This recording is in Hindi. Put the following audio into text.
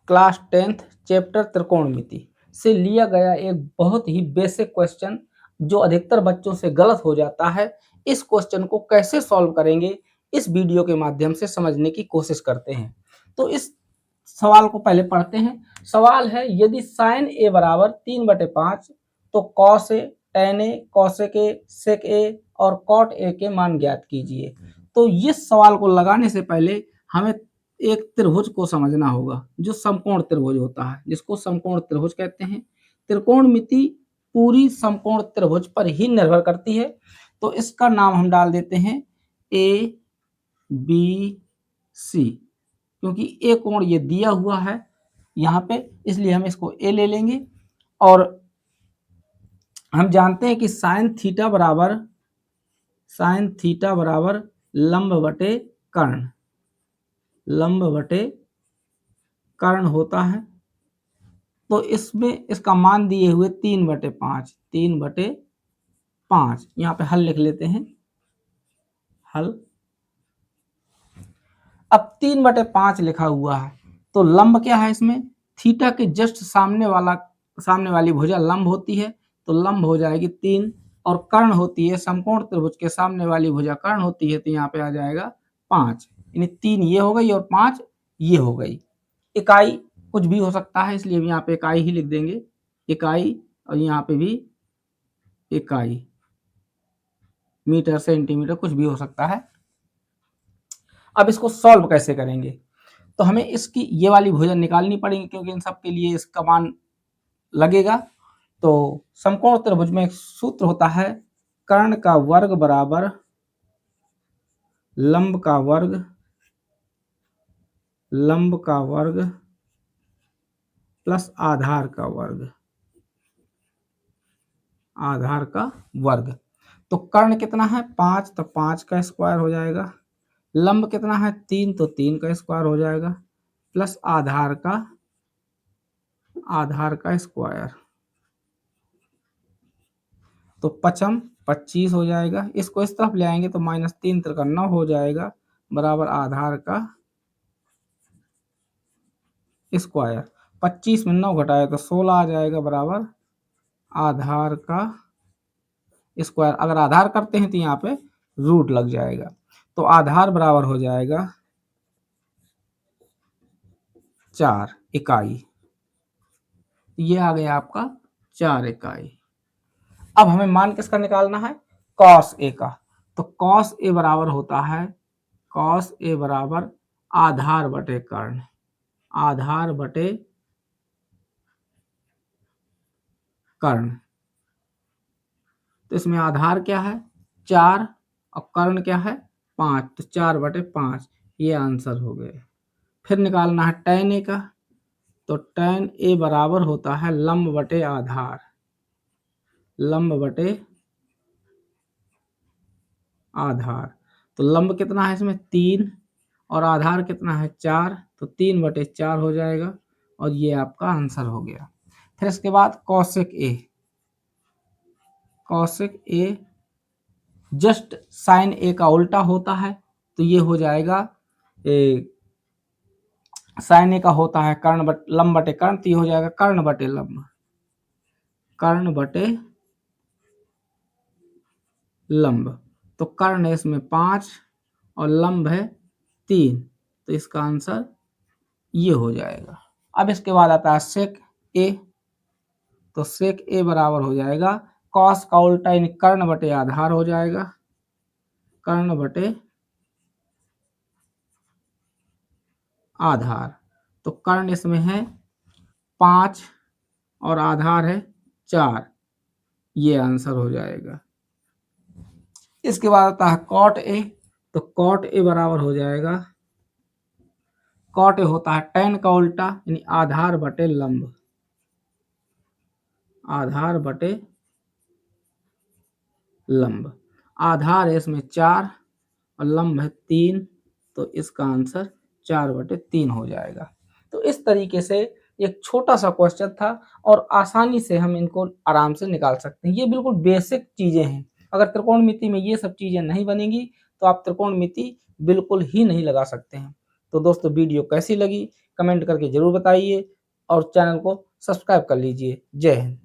क्लास 10th चैप्टर त्रिकोणमिति से लिया गया एक बहुत ही बेसिक क्वेश्चन जो अधिकतर बच्चों से गलत हो जाता है। इस क्वेश्चन को कैसे सॉल्व करेंगे इस वीडियो के माध्यम से समझने की कोशिश करते हैं। तो इस सवाल को पहले पढ़ते हैं। सवाल है, यदि साइन ए बराबर 3/5 तो cos A, tan A, cosec A, sec A और कॉट ए के मान ज्ञात कीजिए। तो इस सवाल को लगाने से पहले हमें एक त्रिभुज को समझना होगा जो समकोण त्रिभुज होता है, जिसको समकोण त्रिभुज कहते हैं। त्रिकोणमिति पूरी समकोण त्रिभुज पर ही निर्भर करती है। तो इसका नाम हम डाल देते हैं ए बी सी, क्योंकि ए कोण ये दिया हुआ है यहाँ पे, इसलिए हम इसको ए ले लेंगे। और हम जानते हैं कि साइन थीटा बराबर लंब बटे कर्ण, लंब बटे कर्ण होता है। तो इसमें इसका मान दिए हुए 3/5, 3/5 यहाँ पे हल लिख लेते हैं, हल। अब 3/5 लिखा हुआ है तो लंब क्या है इसमें, थीटा के जस्ट सामने वाली भुजा लंब होती है, तो लंब हो जाएगी 3, और कर्ण होती है समकोण त्रिभुज के सामने वाली भुजा कर्ण होती है, तो यहाँ पे आ जाएगा 5, यानी 3 ये हो गई और 5 ये हो गई। इकाई कुछ भी हो सकता है, इसलिए यहाँ पे इकाई ही लिख देंगे, इकाई, और यहाँ पे भी इकाई, मीटर सेंटीमीटर कुछ भी हो सकता है। अब इसको सॉल्व कैसे करेंगे, तो हमें इसकी ये वाली भुजा निकालनी पड़ेगी, क्योंकि इन सब के लिए इसका मान लगेगा। तो समकोण त्रिभुज में एक सूत्र होता है, कर्ण का वर्ग बराबर लंब का वर्ग प्लस आधार का वर्ग। तो कर्ण कितना है 5, तो 5 का स्क्वायर हो जाएगा। लंब कितना है 3, तो 3 का स्क्वायर हो जाएगा, प्लस आधार का स्क्वायर। तो 5 25 हो जाएगा। इसको इस तरफ ले आएंगे तो -3 × 9 हो जाएगा, बराबर आधार का स्क्वायर। 25 में 9 घटाए तो 16 आ जाएगा, बराबर आधार का स्क्वायर। अगर आधार करते हैं तो यहाँ पे रूट लग जाएगा, तो आधार बराबर हो जाएगा 4 इकाई। ये आ गया आपका 4 इकाई। अब हमें मान किसका निकालना है, कॉस ए का। तो कॉस ए बराबर होता है, कॉस ए बराबर आधार बटे कर्ण, आधार बटे कर्ण। तो इसमें आधार क्या है 4 और कर्ण क्या है 5, तो 4/5 ये आंसर हो गए। फिर निकालना है tan ए का। तो tan ए बराबर होता है लंब बटे आधार, लंब बटे आधार। तो लंब कितना है इसमें 3 और आधार कितना है 4, तो 3/4 हो जाएगा, और ये आपका आंसर हो गया। फिर इसके बाद कौशिक ए जस्ट साइन ए का उल्टा होता है, तो ये हो जाएगा साइन ए का होता है लंब बटे कर्ण, तो ये हो जाएगा कर्ण बटे लंब, कर्ण बटे लंब। तो कर्ण है इसमें 5 और लंब है 3, तो इसका आंसर ये हो जाएगा। अब इसके बाद आता है सेक ए। तो सेक ए बराबर हो जाएगा कॉस का उल्टा यानी कर्ण बटे आधार हो जाएगा, कर्ण बटे आधार। तो कर्ण इसमें है 5 और आधार है 4, ये आंसर हो जाएगा। इसके बाद आता है कॉट ए। तो कॉट ए बराबर हो जाएगा, कॉट ए होता है tan का उल्टा यानी आधार बटे लंब, आधार बटे लंब। आधार है इसमें 4 और लंब है 3, तो इसका आंसर 4/3 हो जाएगा। तो इस तरीके से एक छोटा सा क्वेश्चन था और आसानी से हम इनको आराम से निकाल सकते हैं। ये बिल्कुल बेसिक चीजें हैं। अगर त्रिकोणमिति में ये सब चीजें नहीं बनेंगी तो आप त्रिकोणमिति बिल्कुल ही नहीं लगा सकते हैं। तो दोस्तों वीडियो कैसी लगी कमेंट करके ज़रूर बताइए और चैनल को सब्सक्राइब कर लीजिए। जय हिंद।